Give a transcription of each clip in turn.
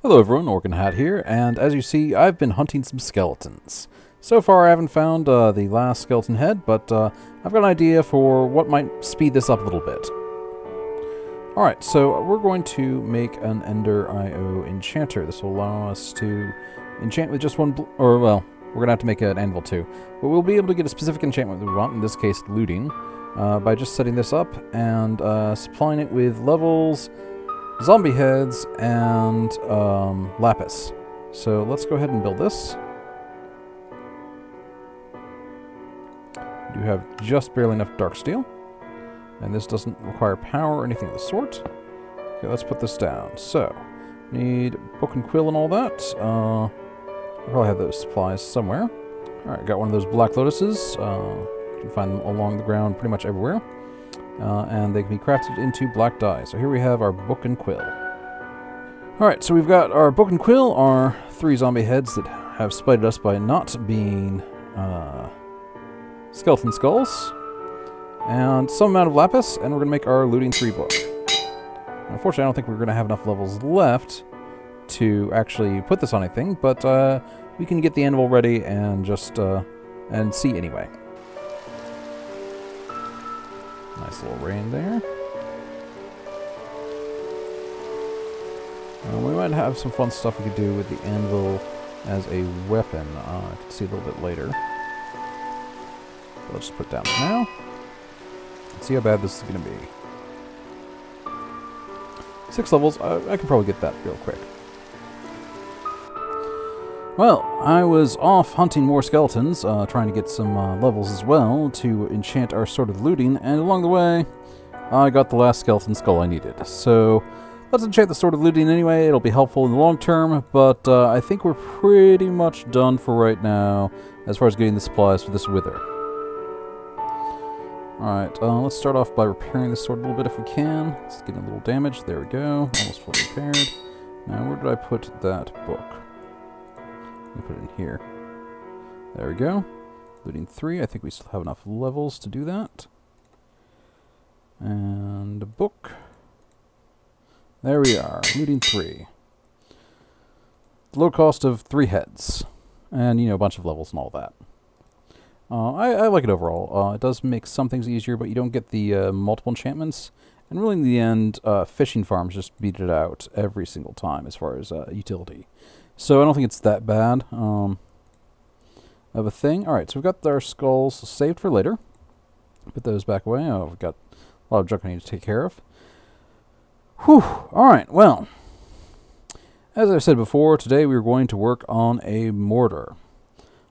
Hello everyone, Orc and Hat here, and as you see, I've been hunting some skeletons. So far I haven't found the last skeleton head, but I've got an idea for what might speed this up a little bit. Alright, so we're going to make an Ender IO enchanter. This will allow us to enchant with just one, we're going to have to make an anvil too. But we'll be able to get a specific enchantment that we want, in this case looting, by just setting this up and supplying it with levels, zombie heads, and lapis. So let's go ahead and build this. We do have just barely enough dark steel, and this doesn't require power or anything of the sort. Okay, let's put this down. So, need book and quill and all that. I'll probably have those supplies somewhere. Alright, got one of those black lotuses. You can find them along the ground pretty much everywhere. And they can be crafted into black dye. So here we have our book and quill. Alright, so we've got our book and quill, our 3 zombie heads that have spited us by not being skeleton skulls, and some amount of lapis, and we're going to make our looting 3 book. Unfortunately, I don't think we're going to have enough levels left to actually put this on anything, but we can get the anvil ready and just and see anyway. Nice little rain there. We might have some fun stuff we could do with the anvil as a weapon. I can see a little bit later. But let's just put it down for now. Let's see how bad this is going to be. 6 levels. I can probably get that real quick. Well, I was off hunting more skeletons, trying to get some levels as well to enchant our Sword of Looting, and along the way, I got the last skeleton skull I needed. So, let's enchant the Sword of Looting anyway. It'll be helpful in the long term, but I think we're pretty much done for right now as far as getting the supplies for this wither. Alright, let's start off by repairing this sword a little bit if we can. It's getting a little damaged. There we go. Almost fully repaired. Now, where did I put that book? Let me put it in here. There we go. Looting 3. I think we still have enough levels to do that. And a book. There we are. Looting 3. Low cost of 3 heads. And, you know, a bunch of levels and all that. I like it overall. It does make some things easier, but you don't get the multiple enchantments. And really, in the end, fishing farms just beat it out every single time as far as utility. So I don't think it's that bad of a thing. Alright, so we've got our skulls saved for later. Put those back away. Oh, we've got a lot of junk I need to take care of. Whew. Alright, well. As I said before, today we are going to work on a mortar.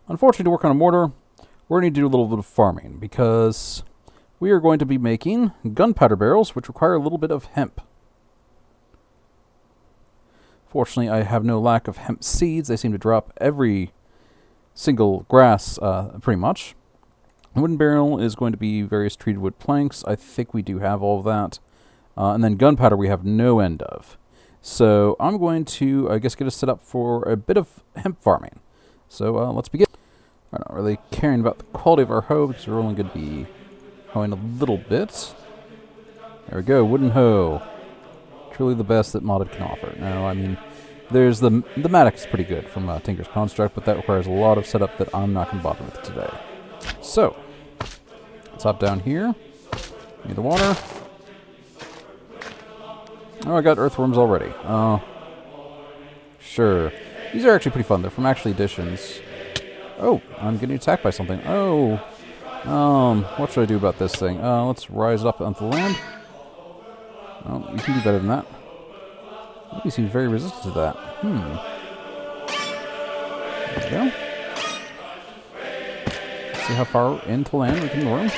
Unfortunately, to work on a mortar, we're going to do a little bit of farming, because we are going to be making gunpowder barrels, which require a little bit of hemp. Fortunately, I have no lack of hemp seeds. They seem to drop every single grass, pretty much. The wooden barrel is going to be various treated wood planks. I think we do have all of that. And then gunpowder we have no end of. So I'm going to, I guess, get us set up for a bit of hemp farming. So let's begin. We're not really caring about the quality of our hoe, because we're only going to be hoeing a little bit. There we go, wooden hoe. Truly the best that modded can offer. Now, I mean, there's the Matic is pretty good from Tinker's Construct, but that requires a lot of setup that I'm not going to bother with today. So, let's hop down here. Need the water. Oh, I got earthworms already. Sure. These are actually pretty fun. They're from actually editions. Oh, I'm getting attacked by something. Oh. What should I do about this thing? Let's rise up onto the land. Oh, you can do better than that. You seem very resistant to that. There we go. Let's see how far into land we can lure him.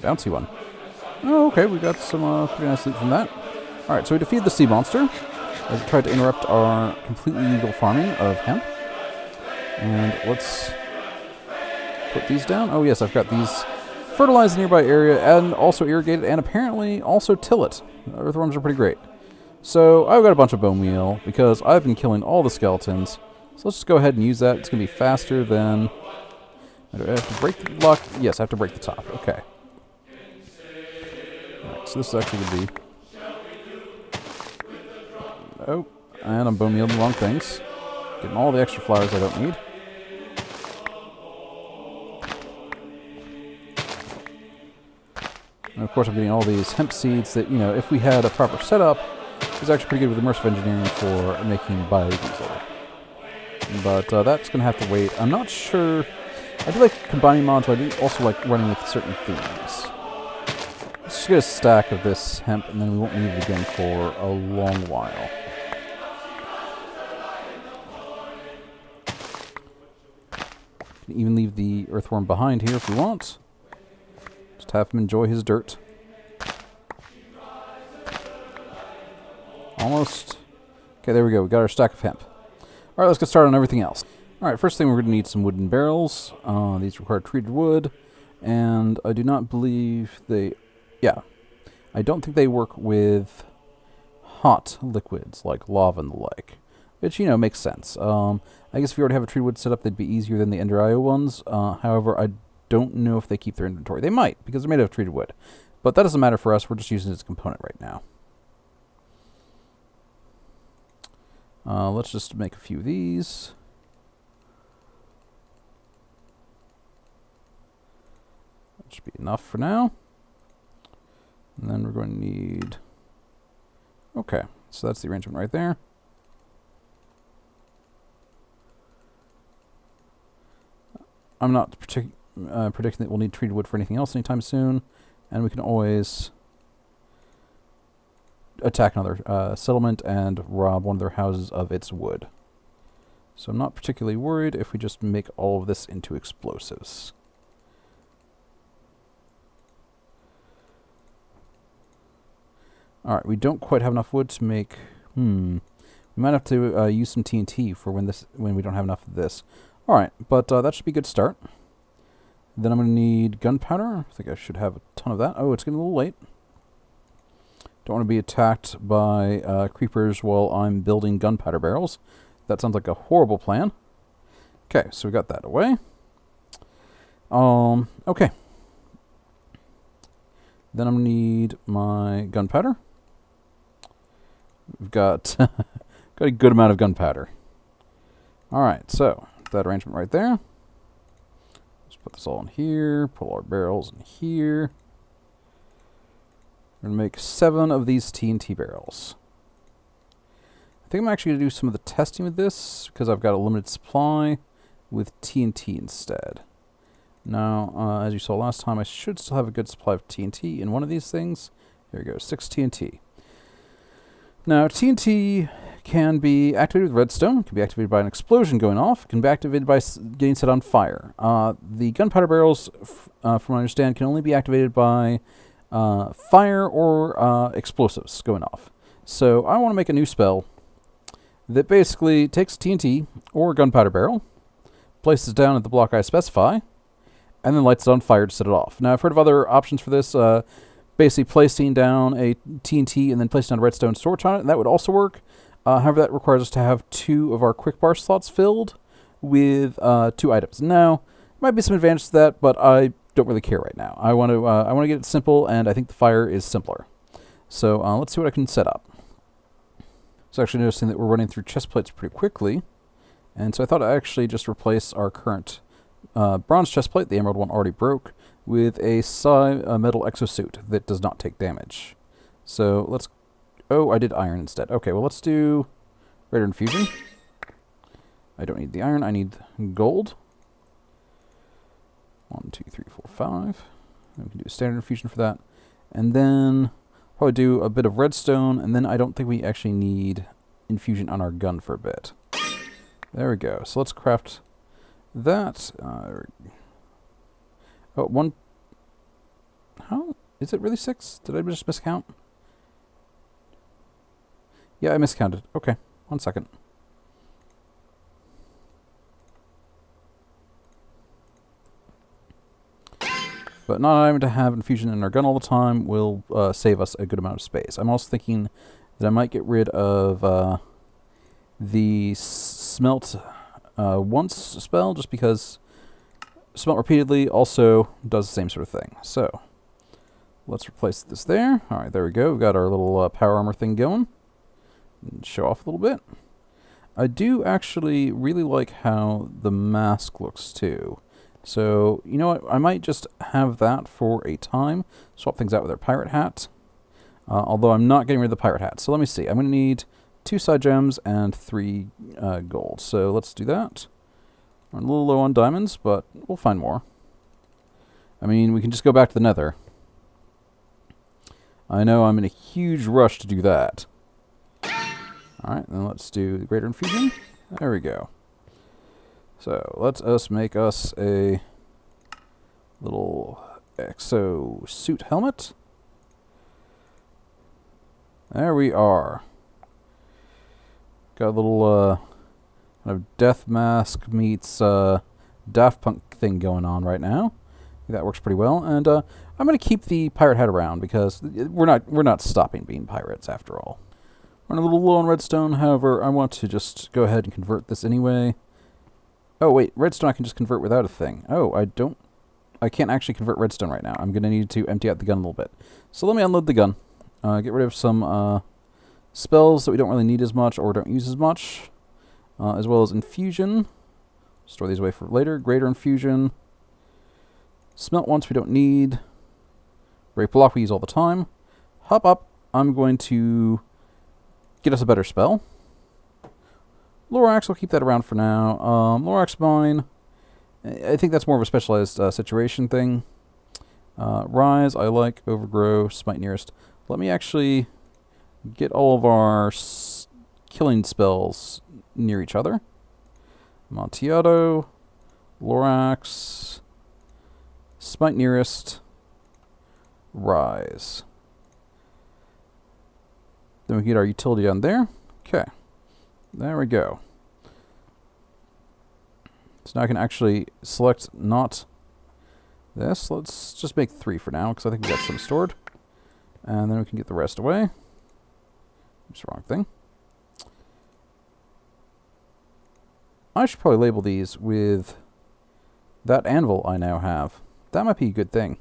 Bouncy one. Oh, okay, we got some pretty nice loot from that. Alright, so we defeated the sea monster as it tried to interrupt our completely legal farming of hemp. And let's put these down. Oh yes, I've got these. Fertilize the nearby area and also irrigate it, and apparently also till it. Earthworms are pretty great. So I've got a bunch of bone meal because I've been killing all the skeletons. So let's just go ahead and use that. It's going to be faster than... Do I have to break the lock? Yes, I have to break the top. Okay. so this is actually going to be... Oh, and I'm bone mealing the wrong things. Getting all the extra flowers I don't need. And of course I'm getting all these hemp seeds that, you know, if we had a proper setup, is actually pretty good with immersive engineering for making biodiesel. But that's going to have to wait. I'm not sure... I do like combining mods, but I do also like running with certain themes. Let's just get a stack of this hemp, and then we won't need it again for a long while. We can even leave the earthworm behind here if we want. Just have him enjoy his dirt. Almost. Okay, there we go. We got our stack of hemp. Alright, let's get started on everything else. Alright, first thing we're going to need some wooden barrels. These require treated wood. And I do not believe they... Yeah. I don't think they work with hot liquids like lava and the like. Which, you know, makes sense. I guess if you already have a treated wood set up, they'd be easier than the Ender IO ones. However, I don't know if they keep their inventory. They might, because they're made of treated wood. But that doesn't matter for us. We're just using it as a component right now. Let's just make a few of these. That should be enough for now. And then we're going to need... Okay, so that's the arrangement right there. I'm not predicting that we'll need treated wood for anything else anytime soon. And we can always attack another settlement and rob one of their houses of its wood. So I'm not particularly worried if we just make all of this into explosives. Alright, we don't quite have enough wood to make... We might have to use some TNT for when we don't have enough of this. Alright, but that should be a good start. Then I'm going to need gunpowder. I think I should have a ton of that. Oh, it's getting a little late. Don't want to be attacked by creepers while I'm building gunpowder barrels. That sounds like a horrible plan. Okay, so we got that away. Okay. Then I'm going to need my gunpowder. We've got, got a good amount of gunpowder. Alright, so that arrangement right there. Let's put this all in here, pull our barrels in here. We're going to make 7 of these TNT barrels. I think I'm actually going to do some of the testing with this, because I've got a limited supply with TNT instead. Now, as you saw last time, I should still have a good supply of TNT in one of these things. There we go, 6 TNT. Now, TNT can be activated with redstone, can be activated by an explosion going off, can be activated by getting set on fire. The gunpowder barrels, from what I understand, can only be activated by fire or explosives going off. So I want to make a new spell that basically takes TNT or gunpowder barrel, places it down at the block I specify, and then lights it on fire to set it off. Now, I've heard of other options for this, basically placing down a TNT and then placing down a redstone torch on it, and that would also work. However, that requires us to have 2 of our quick bar slots filled with 2 items. Now, might be some advantage to that, but I don't really care right now. I want to get it simple, and I think the fire is simpler. So let's see what I can set up. So actually noticing that we're running through chest plates pretty quickly, and so I thought I'd actually just replace our current bronze chest plate, the emerald one already broke, with a metal exosuit that does not take damage. So let's... Oh, I did iron instead. Okay, well let's do Radiant Infusion. I don't need the iron, I need gold. 1, 2, 3, 4, 5. And we can do a standard infusion for that. And then probably do a bit of redstone, and then I don't think we actually need infusion on our gun for a bit. There we go. So let's craft that. Oh, 1... How? Is it really 6? Did I just miscount? Yeah, I miscounted. Okay, 1 second. But not having to have infusion in our gun all the time will save us a good amount of space. I'm also thinking that I might get rid of the smelt once spell, just because smelt repeatedly also does the same sort of thing. So Let's replace this there. Alright, there we go. We've got our little power armor thing going. Show off a little bit. I do actually really like how the mask looks too. So, you know what? I might just have that for a time. Swap things out with our pirate hat. Although I'm not getting rid of the pirate hat. So let me see. I'm going to need 2 side gems and 3 gold. So let's do that. We're a little low on diamonds, but we'll find more. I mean, we can just go back to the nether. I know I'm in a huge rush to do that. Alright, then let's do the greater infusion. There we go. So, let us make us a little exo suit helmet. There we are. Got a little kind of death mask meets Daft Punk thing going on right now. I think that works pretty well. And I'm going to keep the pirate hat around because we're not stopping being pirates after all. We're a little low on redstone, however, I want to just go ahead and convert this anyway. Oh wait, redstone I can just convert without a thing. Oh, I can't actually convert redstone right now. I'm going to need to empty out the gun a little bit. So let me unload the gun. Get rid of some spells that we don't really need as much or don't use as much. As well as infusion. Store these away for later. Greater infusion. Smelt once we don't need. Break block we use all the time. Hop up. I'm going to get us a better spell. Lorax, we'll keep that around for now. Lorax mine. I think that's more of a specialized situation thing. Rise, I like. Overgrow, smite nearest. Let me actually get all of our killing spells near each other. Amontillado, Lorax, smite nearest, Rise. Then we get our utility on there. Okay. There we go. So now I can actually select not this. Let's just make 3 for now, because I think we got some stored. And then we can get the rest away. Oops, wrong thing. I should probably label these with that anvil I now have. That might be a good thing.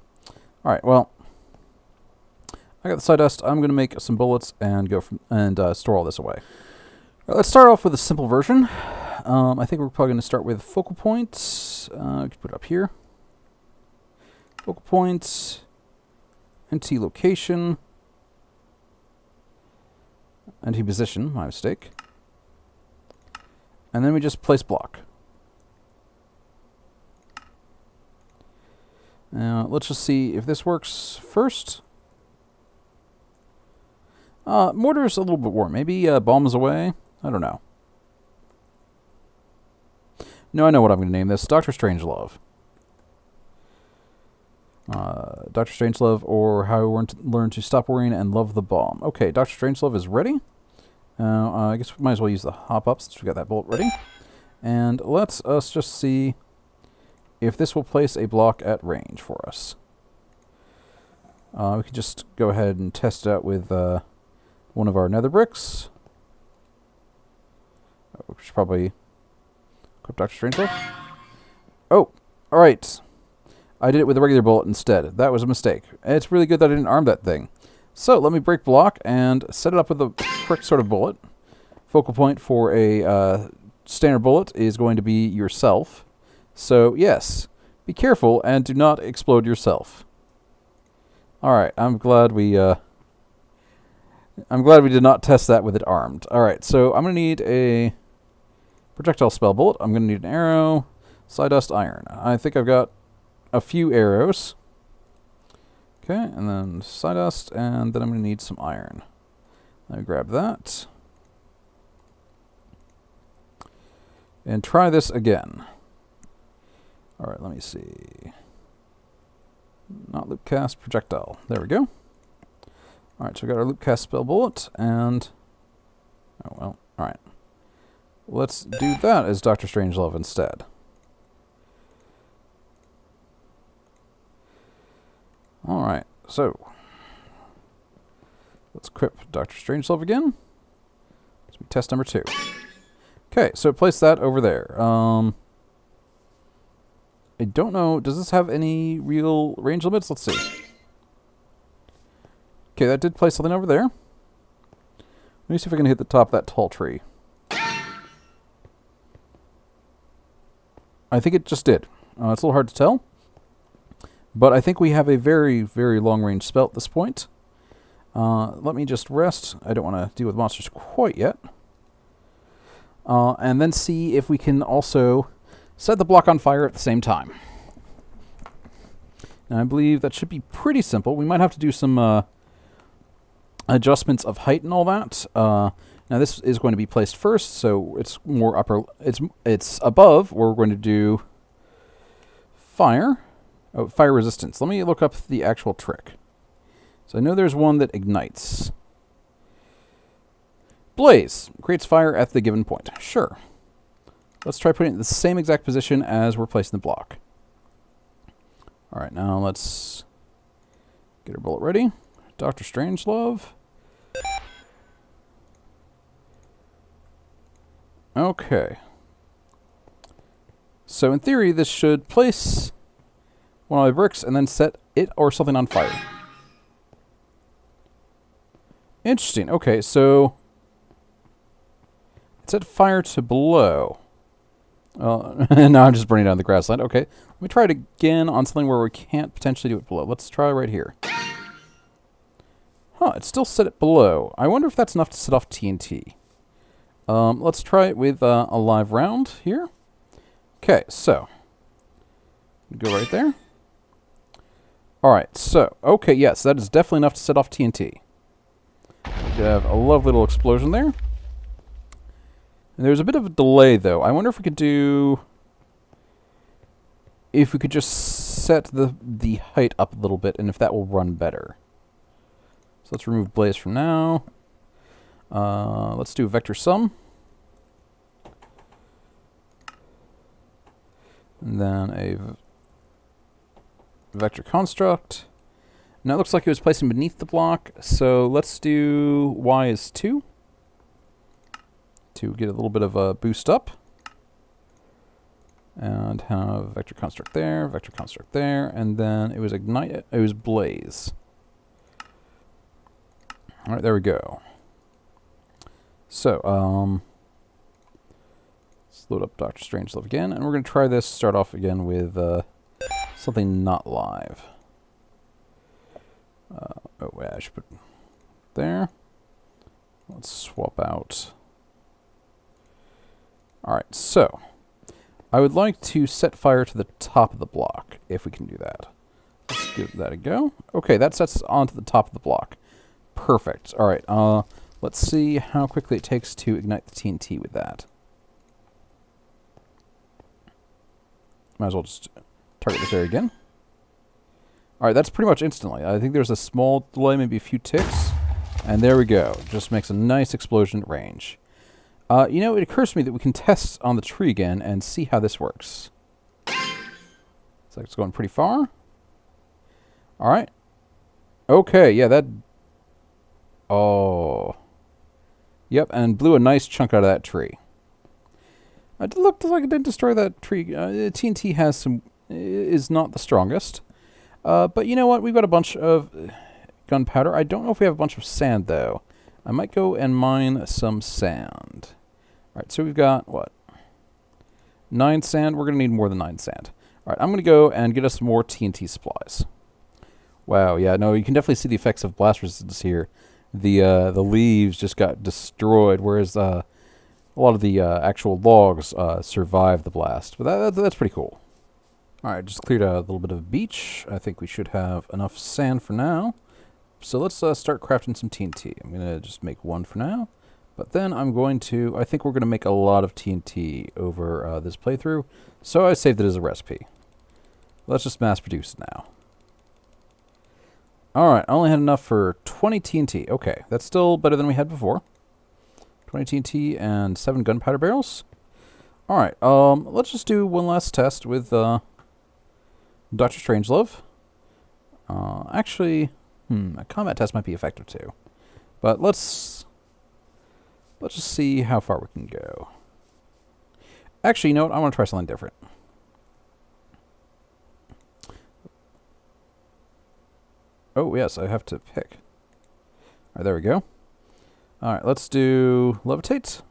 Alright, well, I got the sawdust. I'm going to make some bullets and go from store all this away. Let's start off with a simple version. I think we're probably going to start with focal points. We can put it up here. Focal points. NT location. NT position, my mistake. And then we just place block. Now, let's just see if this works first. Mortar's a little bit warm. Maybe bombs away? I don't know. No, I know what I'm going to name this. Dr. Strangelove. Dr. Strangelove, or how we learn to stop worrying and love the bomb. Okay, Dr. Strangelove is ready. I guess we might as well use the hop-up since we got that bullet ready. And let's us just see if this will place a block at range for us. We could just go ahead and test it out with one of our nether bricks. We should probably equip Dr. Strangelove. Oh, alright. I did it with a regular bullet instead. That was a mistake. It's really good that I didn't arm that thing. So, let me break block and set it up with a quick sort of bullet. Focal point for a standard bullet is going to be yourself. So, yes, be careful and do not explode yourself. Alright, I'm glad we did not test that with it armed. Alright, so I'm going to need a projectile spell bullet. I'm going to need an arrow, sawdust, iron. I think I've got a few arrows. Okay, and then sawdust, and then I'm going to need some iron. Let me grab that. And try this again. Alright, let me see. Not loop cast, projectile. There we go. Alright, so we got our loop cast spell bullet, and... oh, well, alright. Let's do that as Dr. Strangelove instead. Alright, so... let's equip Dr. Strangelove again. This will be test number 2. Okay, so place that over there. I don't know, does this have any real range limits? Let's see. Okay, that did place something over there. Let me see if I can hit the top of that tall tree. I think it just did. It's a little hard to tell. But I think we have a very, very long-range spell at this point. Let me just rest. I don't want to deal with monsters quite yet. And then see if we can also set the block on fire at the same time. Now, I believe that should be pretty simple. We might have to do some adjustments of height and all that. Now, this is going to be placed first, so it's more upper. It's above. Where we're going to do fire. Oh, fire resistance. Let me look up the actual trick. So I know there's one that ignites. Blaze creates fire at the given point. Sure. Let's try putting it in the same exact position as we're placing the block. All right, now let's get our bullet ready. Dr. Strangelove. Okay. So in theory, this should place one of my bricks and then set it or something on fire. Interesting. Okay, so it set fire to below. And now I'm just burning down the grassland. Okay, let me try it again on something where we can't potentially do it below. Let's try right here. Huh, it still set it below. I wonder if that's enough to set off TNT. Let's try it with a live round here. Okay, so go right there. All right, so, okay, yes, that is definitely enough to set off TNT. We have a lovely little explosion there. And there's a bit of a delay, though. I wonder if we could do... If we could just set the height up a little bit, and if that will run better. So let's remove Blaze from now. Let's do a vector sum. And then a vector construct. Now it looks like it was placing beneath the block, so let's do y is 2 to get a little bit of a boost up. And have vector construct there, and then it was ignite, it was blaze. All right, there we go. So, let's load up Dr. Strangelove again, and we're going to try this, start off again with something not live. Oh, wait, I should put there. Let's swap out. All right, so I would like to set fire to the top of the block, if we can do that. Let's give that a go. Okay, that sets onto the top of the block. Perfect. All right, let's see how quickly it takes to ignite the TNT with that. Might as well just target this area again. All right, that's pretty much instantly. I think there's a small delay, maybe a few ticks. And there we go. Just makes a nice explosion at range. You know, it occurs to me that we can test on the tree again and see how this works. Looks like it's going pretty far. All right. Okay, yeah, that... Oh. Yep, and blew a nice chunk out of that tree. It looked like it didn't destroy that tree. TNT has some... is not the strongest. But you know what? We've got a bunch of gunpowder. I don't know if we have a bunch of sand, though. I might go and mine some sand. All right, so we've got, what? 9 sand. We're going to need more than 9 sand. All right, I'm going to go and get us some more TNT supplies. Wow, yeah, no, you can definitely see the effects of blast resistance here. The leaves just got destroyed, whereas a lot of the actual logs survived the blast. But that's pretty cool. All right, just cleared a little bit of beach. I think we should have enough sand for now. So let's start crafting some TNT. I'm going to just make 1 for now. But then I'm going to... I think we're going to make a lot of TNT over this playthrough. So I saved it as a recipe. Let's just mass produce it now. Alright, I only had enough for 20 TNT. Okay, that's still better than we had before. 20 TNT and 7 gunpowder barrels. Alright, let's just do one last test with Dr. Strangelove. Actually... a combat test might be effective too. But let's just see how far we can go. Actually, you know what? I want to try something different. Oh, yes, I have to pick. Alright, there we go. Alright, let's do levitate.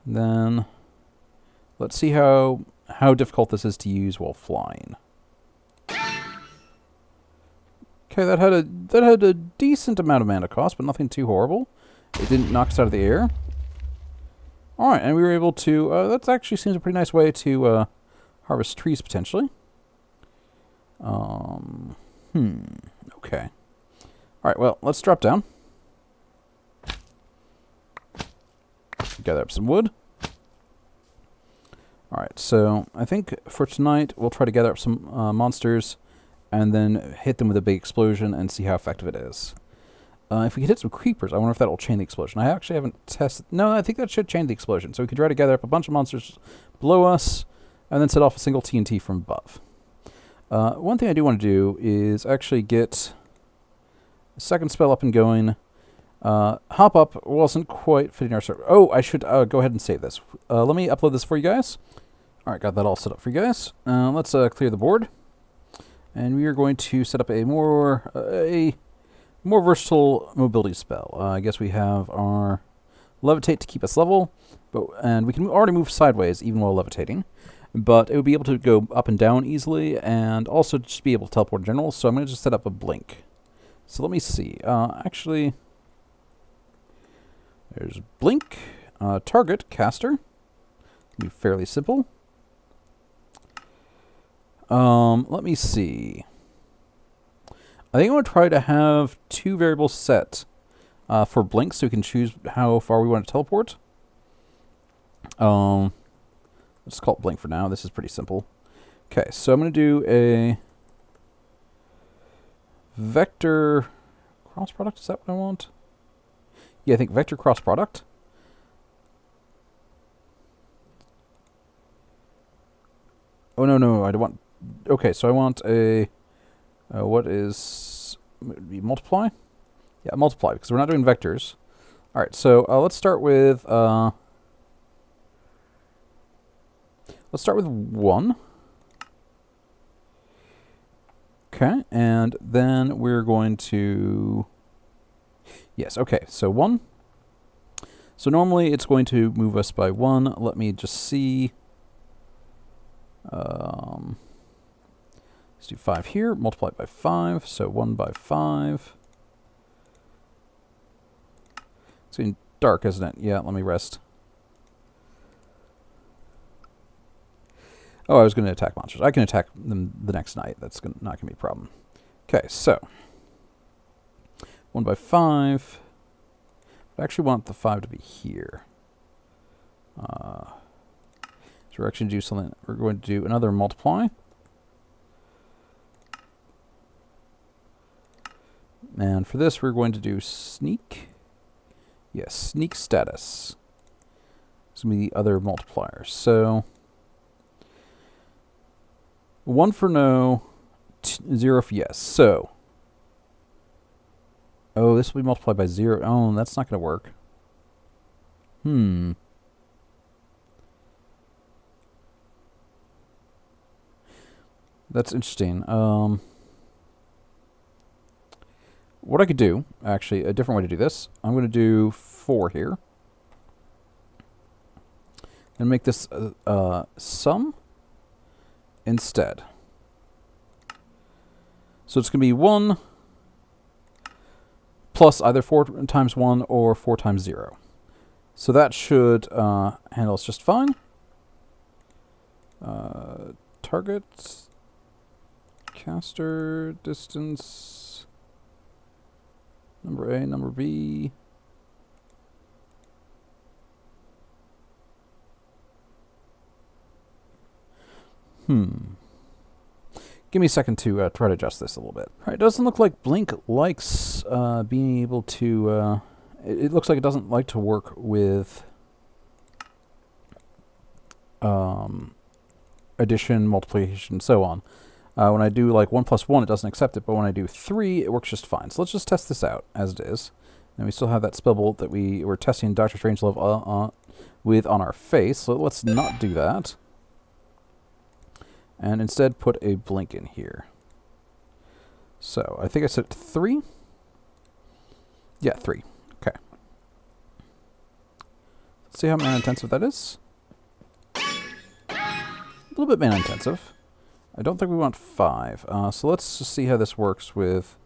And then let's see how difficult this is to use while flying. Okay, that had a decent amount of mana cost, but nothing too horrible. It didn't knock us out of the air. Alright, and we were able to... that actually seems a pretty nice way to harvest trees, potentially. Okay. Alright, well, let's drop down. Gather up some wood. Alright, so I think for tonight we'll try to gather up some monsters and then hit them with a big explosion and see how effective it is. If we can hit some creepers, I wonder if that'll chain the explosion. I actually haven't tested... No, I think that should chain the explosion. So we could try to gather up a bunch of monsters below us and then set off a single TNT from above. One thing I do want to do is actually get a second spell up and going. Hop up wasn't quite fitting our server. Oh, I should go ahead and save this. Let me upload this for you guys. Alright, got that all set up for you guys. Let's clear the board. And we are going to set up a more versatile mobility spell. I guess we have our levitate to keep us level, and we can already move sideways even while levitating. But it would be able to go up and down easily, and also just be able to teleport in general. So I'm going to just set up a blink. So let me see. Actually, there's blink, target, caster. Be fairly simple. Let me see. I think I'm going to try to have 2 variables set for blink, so we can choose how far we want to teleport. Let's call it blink for now. This is pretty simple. Okay, so I'm going to do a vector cross product. Is that what I want? Yeah, I think vector cross product. Oh, no, I don't want... Okay, so I want a... what is... multiply? Yeah, multiply, because we're not doing vectors. Alright, so let's start with... let's start with 1. Okay, and then we're going to... Yes, okay, so 1. So normally it's going to move us by 1. Let me just see... let's do 5 here, multiply it by 5, so 1 by 5. It's getting dark, isn't it? Yeah, let me rest. Oh, I was going to attack monsters. I can attack them the next night. That's not going to be a problem. Okay, so 1 by 5. I actually want the 5 to be here. So we're actually going to do something. We're going to do another multiply. And for this, we're going to do sneak. Yes, sneak status. It's going to be the other multiplier. So 1 for no, 0 for yes. So, oh, this will be multiplied by 0. Oh, that's not going to work. That's interesting. What I could do, actually, a different way to do this, I'm going to do 4 here. And make this sum instead. So it's going to be 1 plus either 4 times 1 or 4 times 0. So that should handle us just fine. Target, caster, distance, number A, number B. Give me a second to try to adjust this a little bit. All right, it doesn't look like Blink likes being able to... it looks like it doesn't like to work with addition, multiplication, and so on. When I do like 1 plus 1, it doesn't accept it, but when I do 3, it works just fine. So let's just test this out as it is. And we still have that spell bolt that we were testing Dr. Strangelove with on our face, so let's not do that. And instead put a blink in here. So I think I set it to 3. Yeah, 3. Okay. Let's see how mana intensive that is. A little bit mana intensive. I don't think we want 5. So let's just see how this works with...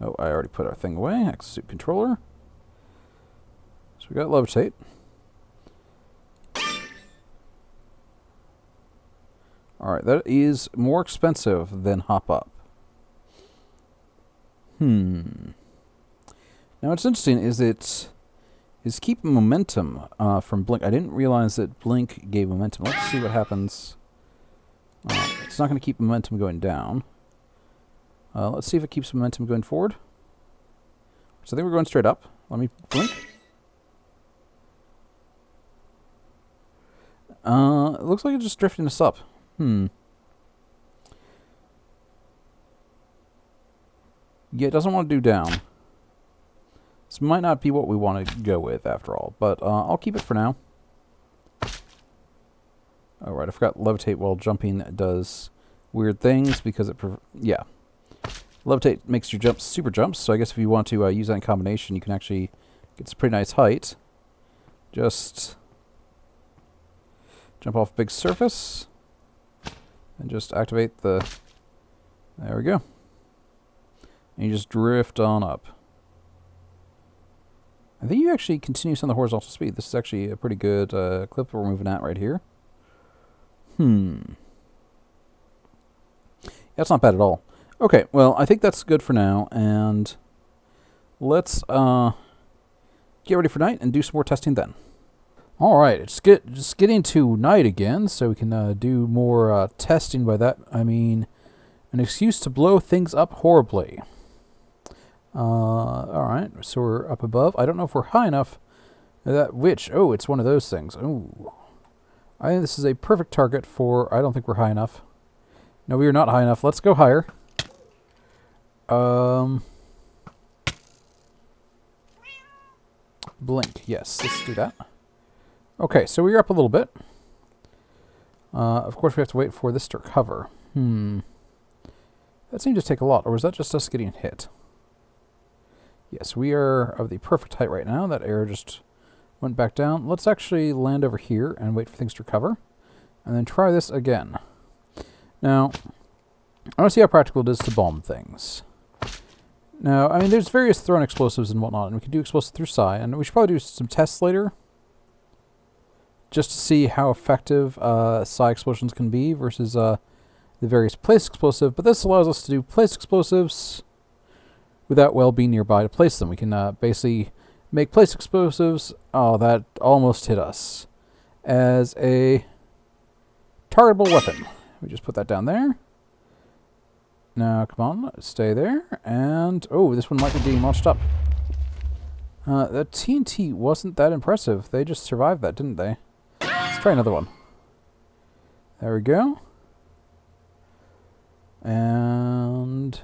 Oh, I already put our thing away. Exosuit controller. So we got levitate. Alright, that is more expensive than hop up. Now what's interesting is keep momentum from blink. I didn't realize that blink gave momentum. Let's see what happens. It's not going to keep momentum going down. Let's see if it keeps momentum going forward. So I think we're going straight up. Let me blink. It looks like it's just drifting us up. Yeah, it doesn't want to do down. This might not be what we want to go with after all, but I'll keep it for now. Alright, I forgot levitate while jumping does weird things because it... yeah. Levitate makes your jumps super jumps, so I guess if you want to use that in combination, you can actually get some pretty nice height. Just jump off a big surface and just activate the... There we go. And you just drift on up. I think you actually continue on the horizontal speed. This is actually a pretty good clip we're moving at right here. That's not bad at all. Okay, well, I think that's good for now, and let's get ready for night and do some more testing then. Alright, it's just getting to night again, so we can do more testing. By that, I mean an excuse to blow things up horribly. Alright, so we're up above. I don't know if we're high enough. That witch, oh, it's one of those things. Ooh. I think this is a perfect target for... I don't think we're high enough. No, we are not high enough. Let's go higher. Blink. Yes, let's do that. Okay, so we're up a little bit. Of course, we have to wait for this to recover. That seemed to take a lot, or was that just us getting hit? Yes, we are of the perfect height right now. That arrow just went back down. Let's actually land over here and wait for things to recover. And then try this again. Now, I want to see how practical it is to bomb things. Now, I mean, there's various thrown explosives and whatnot, and we can do explosives through Psi, and we should probably do some tests later, just to see how effective Psi explosions can be versus the various place explosive. But this allows us to do place explosives without well being nearby to place them. We can basically make place explosives. Oh, that almost hit us as a targetable weapon. We just put that down there. Now, come on, stay there. And, oh, this one might be being launched up. That TNT wasn't that impressive. They just survived that, didn't they? Let's try another one. There we go. And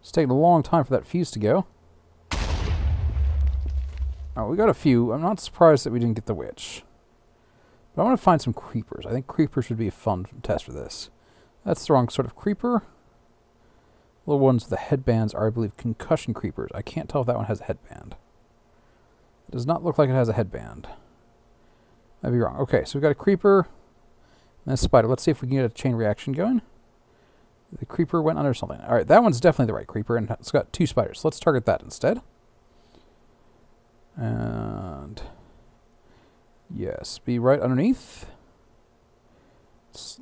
it's taking a long time for that fuse to go. Oh, we got a few. I'm not surprised that we didn't get the witch. But I want to find some creepers. I think creepers would be a fun test for this. That's the wrong sort of creeper. Little ones with the headbands are, I believe, concussion creepers. I can't tell if that one has a headband. It does not look like it has a headband. I'd be wrong. Okay, so we've got a creeper and a spider. Let's see if we can get a chain reaction going. The creeper went under something. Alright, that one's definitely the right creeper, and it's got 2 spiders. Let's target that instead. And yes, be right underneath.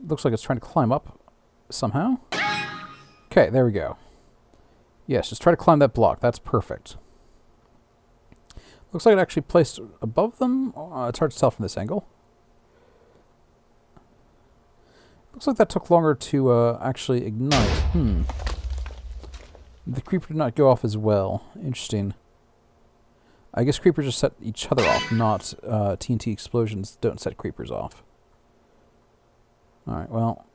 Looks like it's trying to climb up somehow. Okay, there we go. Yes, just try to climb that block. That's perfect. Looks like it actually placed above them. It's hard to tell from this angle. Looks like that took longer to actually ignite. The creeper did not go off as well. Interesting. I guess creepers just set each other off, not TNT explosions don't set creepers off. Alright, well.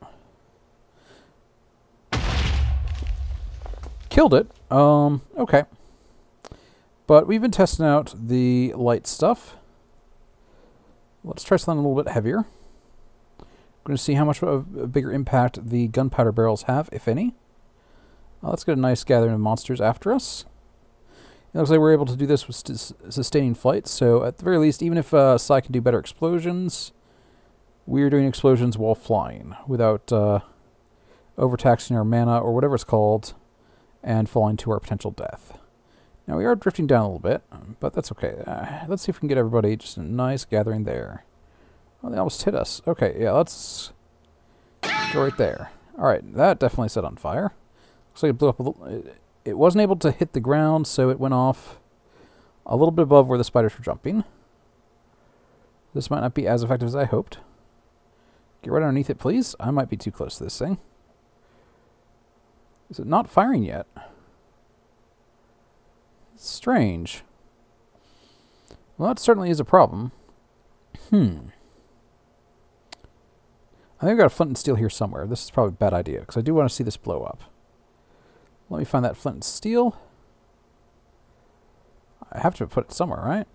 Killed it. Okay. But we've been testing out the light stuff. Let's try something a little bit heavier. We're going to see how much of a bigger impact the gunpowder barrels have, if any. Let's get a nice gathering of monsters after us. looks like we're able to do this with sustaining flight, so at the very least, even if Psy can do better explosions, we're doing explosions while flying, without overtaxing our mana, or whatever it's called, and falling to our potential death. Now, we are drifting down a little bit, but that's okay. Let's see if we can get everybody just a nice gathering there. Oh, they almost hit us. Okay, yeah, let's go right there. Alright, that definitely set on fire. Looks like it blew up a little... It wasn't able to hit the ground, so it went off a little bit above where the spiders were jumping. This might not be as effective as I hoped. Get right underneath it, please. I might be too close to this thing. Is it not firing yet? Strange. Well, that certainly is a problem. I think I've got a flint and steel here somewhere. This is probably a bad idea, because I do want to see this blow up. Let me find that flint and steel. I have to put it somewhere, right?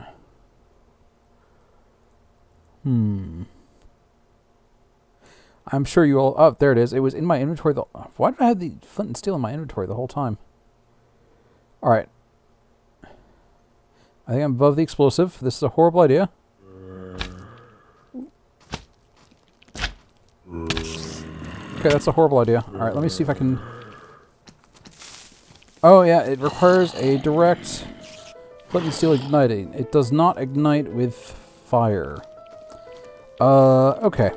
I'm sure you all... Oh, there it is. It was in my inventory. Why did I have the flint and steel in my inventory the whole time? Alright. I think I'm above the explosive. This is a horrible idea. Okay, that's a horrible idea. Alright, let me see if I can... Oh, yeah, it requires a direct flint and steel igniting. It does not ignite with fire. Okay.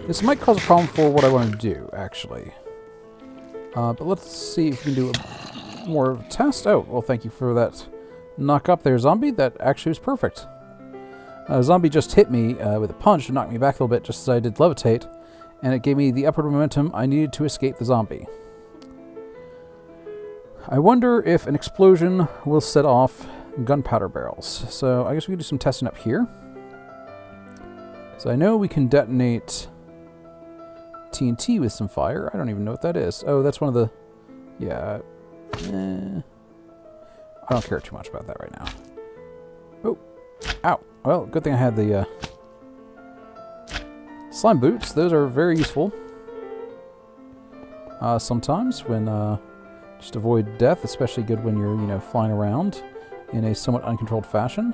This might cause a problem for what I want to do, actually. But let's see if we can do a more of a test. Oh, well, thank you for that knock up there, zombie. That actually was perfect. Zombie just hit me with a punch and knocked me back a little bit just as I did levitate, and it gave me the upward momentum I needed to escape the zombie. I wonder if an explosion will set off gunpowder barrels. So I guess we can do some testing up here. So I know we can detonate TNT with some fire. I don't even know what that is. Oh, that's one of the... Yeah. I don't care too much about that right now. Oh. Ow. Well, good thing I had the slime boots. Those are very useful. Sometimes when... just avoid death, especially good when you're, you know, flying around in a somewhat uncontrolled fashion.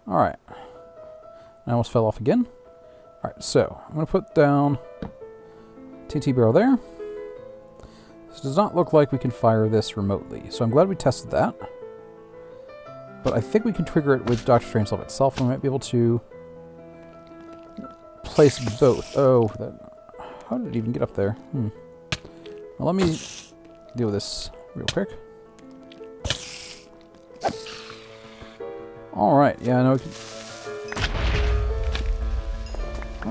Alright. I almost fell off again. Alright, so I'm going to put down TNT barrel there. This does not look like we can fire this remotely, so I'm glad we tested that. But I think we can trigger it with Dr. Strangelove itself, and we might be able to place both. Oh, how did it even get up there? Well, let me deal with this real quick. Alright, yeah, I know.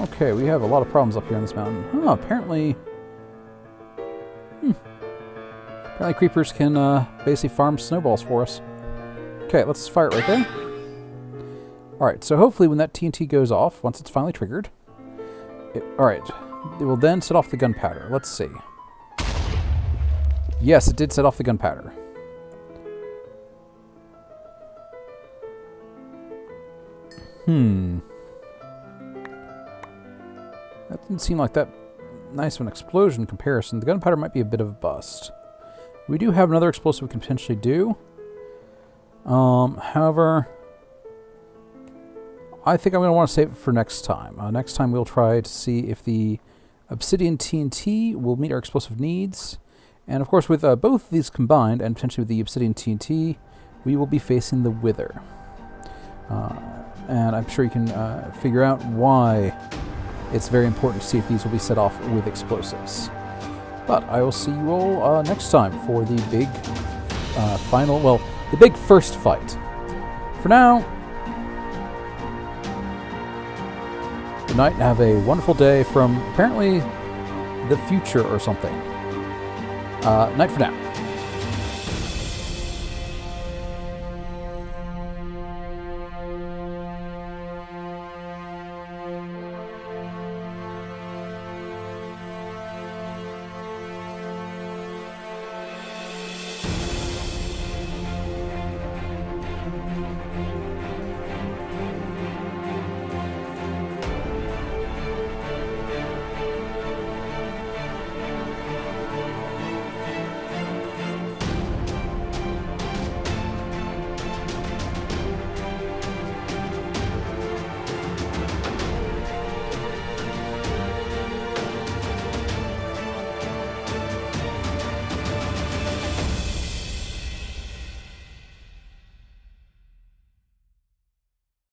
Okay, we have a lot of problems up here on this mountain. Oh, apparently... Apparently creepers can basically farm snowballs for us. Okay, let's fire it right there. Alright, so hopefully when that TNT goes off, once it's finally triggered... Alright, it will then set off the gunpowder. Let's see. Yes, it did set off the gunpowder. That didn't seem like that nice of an explosion in comparison. The gunpowder might be a bit of a bust. We do have another explosive we can potentially do. However, I think I'm going to want to save it for next time. Next time we'll try to see if the obsidian TNT will meet our explosive needs. And of course, with both these combined, and potentially with the obsidian TNT, we will be facing the Wither. And I'm sure you can figure out why it's very important to see if these will be set off with explosives. But I will see you all next time for the big the big first fight. For now, good night and have a wonderful day from apparently the future or something. Night for now.